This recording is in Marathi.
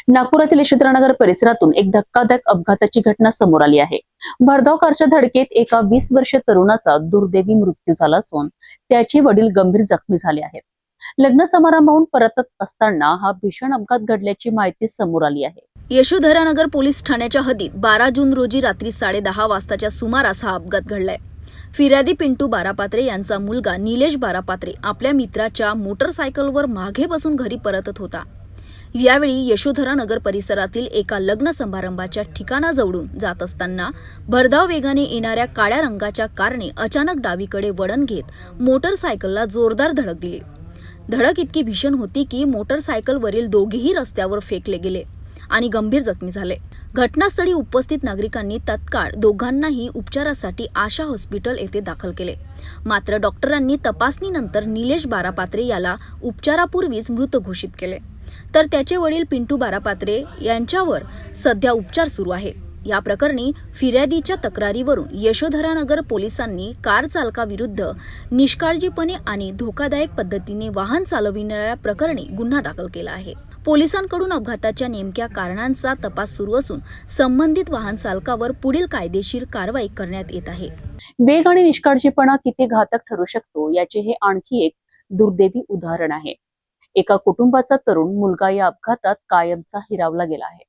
नागपुरातील यशोधरानगर परिसरातून एक धक्कादायक अपघाताची घटना समोर आली आहे। भरधाव कारच्या धडकेत एका 20 वर्षीय तरुणाचा दुर्दैवी मृत्यू झाला असून त्याचे वडील गंभीर जखमी झाले आहेत। लग्न समारंभाहून परतत असताना हा भीषण अपघात घडल्याची माहिती समोर आली आहे। यशोधरानगर पोलीस ठाण्याच्या हद्दीत 12 जून रोजी रात्री 10:30 वाजताच्या सुमारास हा अपघात घडलाय। फिर्यादी पिंटू बारापात्रे यांचा मुलगा निलेश बारापात्रे आपल्या मित्राच्या मोटरसायकलवर मागे बसून घरी परतत होता। यावेळी यशोधरानगर परिसरातील एका लग्न समारंभाच्या ठिकाणाजवळून जात असताना भरधाव वेगाने येणाऱ्या काळ्या रंगाच्या कारने अचानक डावीकडे वळण घेत मोटरसायकलला जोरदार धडक दिली। धडक इतकी भीषण होती की मोटरसायकलवरील दोघेही रस्त्यावर फेकले गेले आणि गंभीर जखमी झाले। घटनास्थळी उपस्थित नागरिकांनी तत्काळ दोघांनाही उपचारासाठी आशा हॉस्पिटल येथे दाखल केले। मात्र डॉक्टरांनी तपासणीनंतर निलेश बारापात्रे याला उपचारापूर्वीच मृत घोषित केले, तर त्याचे वडील पिंटू बारापात्रे यांच्यावर सध्या उपचार सुरू आहेत। या प्रकरणी फिर्यादीच्या तक्रारीवरून यशोधरानगर पोलिसांनी कार चालकाविरुद्ध निष्काळजीपणे आणि धोकादायक पद्धतीने वाहन चालविणाऱ्या प्रकरणी गुन्हा दाखल केला आहे। पोलिसांकडून अपघाताच्या नेमक्या कारणांचा तपास सुरू असून संबंधित वाहन चालकावर पुढील कायदेशीर कारवाई करण्यात येत आहे। वेग आणि निष्काळजीपणा किती घातक ठरू शकतो याचे हे आणखी एक दुर्दैवी उदाहरण आहे। एका कुटुंबाचा तरुण मुलगा या अपघातात कायमचा हिरावला गेला आहे।